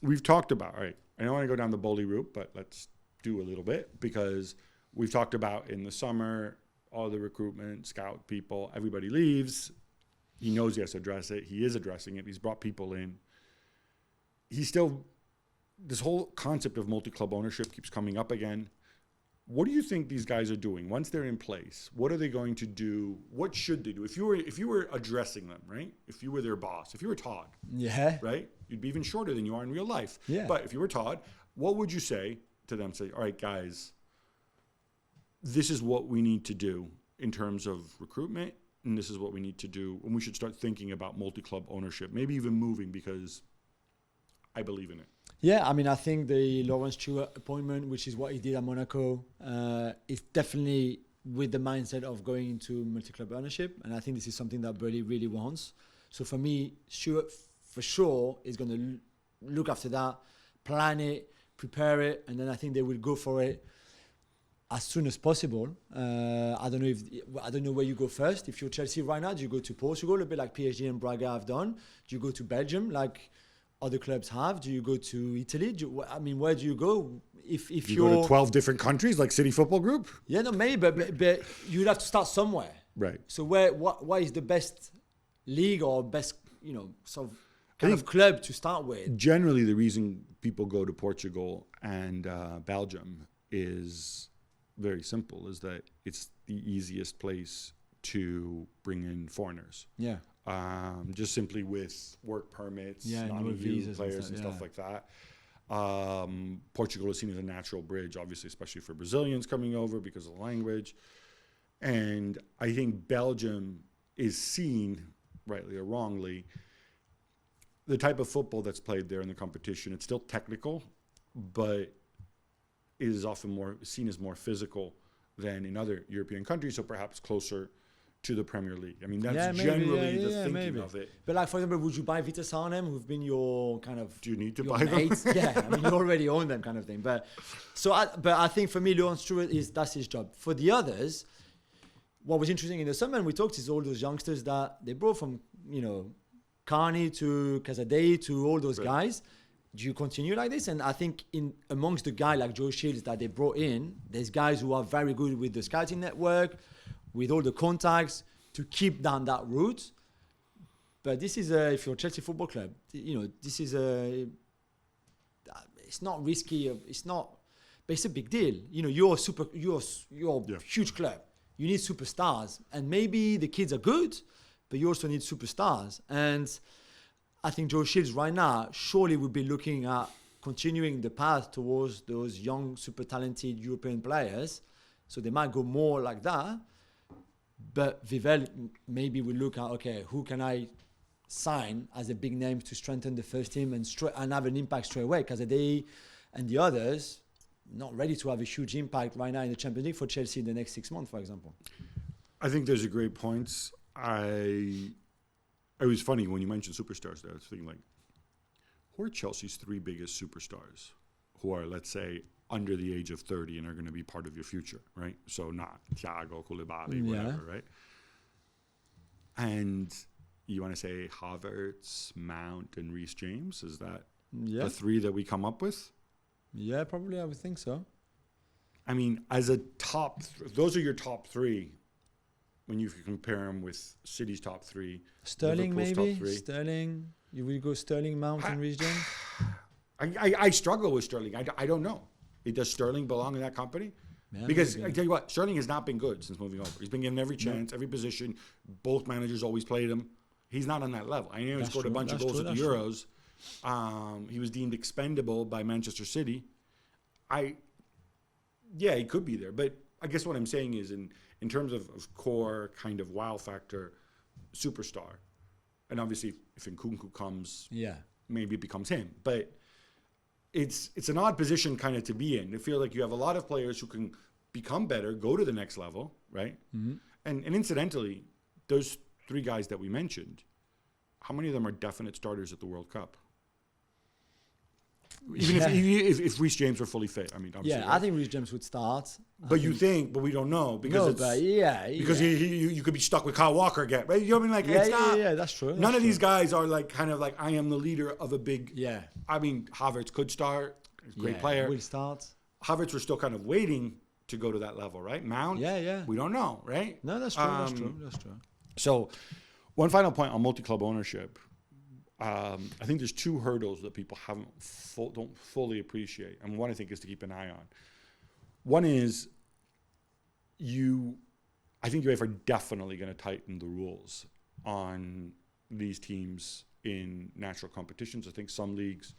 we've talked about, all right, I don't want to go down the Boehly route, but let's do a little bit because we've talked about in the summer, all the recruitment, scout people, everybody leaves. He knows he has to address it. He is addressing it. He's brought people in. He's still, this whole concept of multi-club ownership keeps coming up again. What do you think these guys are doing once they're in place? What are they going to do? What should they do? If you were addressing them, right? If you were their boss, if you were Todd, yeah, right? You'd be even shorter than you are in real life. Yeah. But if you were Todd, what would you say to them? Say, all right, guys, this is what we need to do in terms of recruitment, and this is what we need to do, and we should start thinking about multi-club ownership, maybe even moving because I believe in it. Yeah, I mean, I think the Lawrence Stewart appointment, which is what he did at Monaco, is definitely with the mindset of going into multi-club ownership. And I think this is something that Boehly really wants. So for me, Stewart for sure is going to look after that, plan it, prepare it, and then I think they will go for it as soon as possible. I don't know where you go first. If you're Chelsea right now, do you go to Portugal, a bit like PSG and Braga have done? Do you go to Belgium, like other clubs have? Do you go to Italy? Where do you go? If you go to 12 different countries like City Football Group? Yeah, no, maybe, but you'd have to start somewhere. Right. So what is the best league or best, sort of kind of club to start with? Generally, the reason people go to Portugal and Belgium is very simple, is that it's the easiest place to bring in foreigners. Yeah. Just simply with work permits, no visas players and stuff like that. Portugal is seen as a natural bridge, obviously, especially for Brazilians coming over because of the language. And I think Belgium is seen, rightly or wrongly, the type of football that's played there in the competition. It's still technical, but it is often more seen as more physical than in other European countries, so perhaps closer to the Premier League. I mean, that's generally the thinking of it. But like, for example, would you buy Vitesse Arnhem, who've been your kind of... Do you need to your buy mates? them? Yeah, I mean, you already own them kind of thing. But I think for me, Lawrence Stewart, that's his job. For the others, what was interesting in the summer, and we talked, is all those youngsters that they brought from, Carney to Casadei to all those guys. Do you continue like this? And I think amongst the guys like Joe Shields that they brought in, there's guys who are very good with the scouting network, with all the contacts to keep down that route. But this is if you're a Chelsea Football Club, this is it's not risky. It's not, but it's a big deal. You're a huge club. You need superstars, and maybe the kids are good, but you also need superstars. And I think Joe Shields right now surely would be looking at continuing the path towards those young, super talented European players. So they might go more like that. But Vivell maybe will look at, okay, who can I sign as a big name to strengthen the first team and have an impact straight away? Because they and the others not ready to have a huge impact right now in the Champions League for Chelsea in the next 6 months, for example. I think there's a great points. It was funny when you mentioned superstars there. I was thinking, like, who are Chelsea's 3 biggest superstars who are, let's say, under the age of 30 and are going to be part of your future, right? So not Thiago, Koulibaly, whatever, right? And you want to say Havertz, Mount, and Reece James? Is that the 3 that we come up with? Yeah, probably. I would think so. I mean, as a top, those are your top 3. When you compare them with City's top 3, Sterling Liverpool's maybe. top 3. Sterling. You will go Sterling, Mount, and Reece James. I struggle with Sterling. I don't know. Does Sterling belong in that company? Yeah, because I tell you what, Sterling has not been good since moving over. He's been given every chance, every position. Both managers always played him. He's not on that level. I know he scored a bunch of goals at the Euros. He was deemed expendable by Manchester City. He could be there. But I guess what I'm saying is in terms of core kind of wow factor, superstar. And obviously if Nkunku comes, maybe it becomes him. But it's an odd position kind of to be in. I feel like you have a lot of players who can become better, go to the next level, right? Mm-hmm. And incidentally, those 3 guys that we mentioned, how many of them are definite starters at the World Cup? Even if Reece James were fully fit. I mean, obviously, I think Reece James would start. But but we don't know because you could be stuck with Kyle Walker again, right? You know what I mean? Like it's not. Yeah, that's true. None of these guys are like kind of like I am the leader of a big. Yeah. I mean, Havertz could start. He's a great player. Will start. Havertz, we're still kind of waiting to go to that level, right? Mount. Yeah. We don't know, right? No, that's true. That's true. So, one final point on multi-club ownership. I think there's two hurdles that people don't fully appreciate, and one I think is to keep an eye on. One is I think UEFA are definitely going to tighten the rules on these teams in natural competitions. I think some leagues,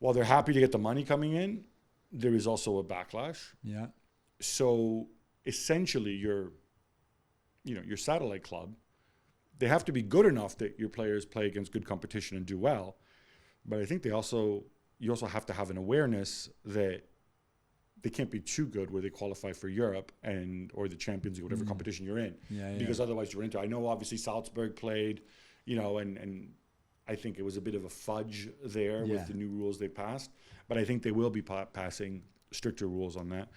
while they're happy to get the money coming in, there is also a backlash. Yeah. So essentially, your satellite club, they have to be good enough that your players play against good competition and do well. But I think you also have to have an awareness that they can't be too good where they qualify for Europe or the Champions League, whatever competition you're in. Because otherwise you're into. I know obviously Salzburg played, and I think it was a bit of a fudge there with the new rules they passed. But I think they will be passing stricter rules on that.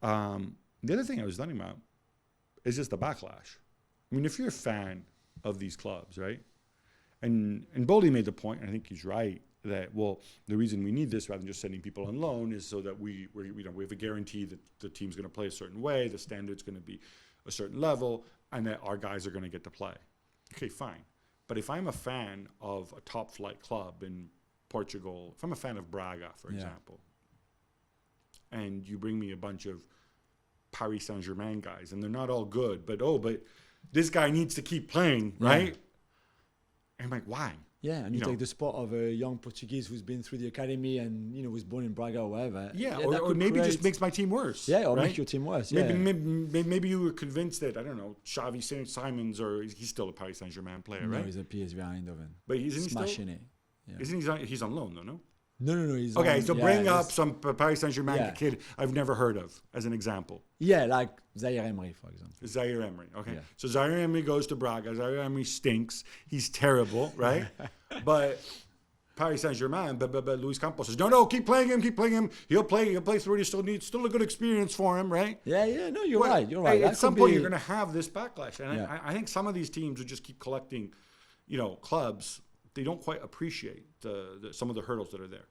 The other thing I was thinking about is just the backlash. I mean, if you're a fan of these clubs, right? And Boehly made the point, and I think he's right, that, the reason we need this rather than just sending people on loan is so that we have a guarantee that the team's going to play a certain way, the standard's going to be a certain level, and that our guys are going to get to play. Okay, fine. But if I'm a fan of a top flight club in Portugal, if I'm a fan of Braga, for example, and you bring me a bunch of Paris Saint-Germain guys, and they're not all good, but this guy needs to keep playing, right? And I'm like, why? Yeah, and you take the spot of a young Portuguese who's been through the academy and was born in Braga or whatever. Yeah, or maybe just makes my team worse. Yeah, or right? make your team worse. Maybe you were convinced that, I don't know, Xavi Simons, or he's still a Paris Saint-Germain player, right? No, he's a PSV Eindhoven. But isn't he smashing still? it? Yeah. Isn't he's on loan though? No. No. He's okay. So bring up some Paris Saint-Germain kid I've never heard of as an example. Yeah, like Zaire Emery, for example. Zaire Emery. Okay. Yeah. So Zaire Emery goes to Braga. Zaire Emery stinks. He's terrible, right? But Paris Saint-Germain, but Luis Campos says, no, keep playing him. He'll play through it. Still a good experience for him, right? Yeah. No, you're right. You're right. At some point, you're going to have this backlash, and I think some of these teams who just keep collecting, clubs, they don't quite appreciate some of the hurdles that are there.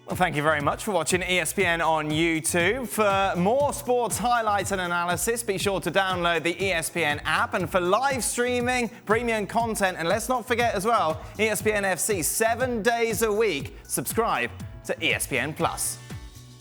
Well, thank you very much for watching ESPN on YouTube. For more sports highlights and analysis, be sure to download the ESPN app. And for live streaming, premium content, and let's not forget as well, ESPN FC 7 days a week. Subscribe to ESPN+.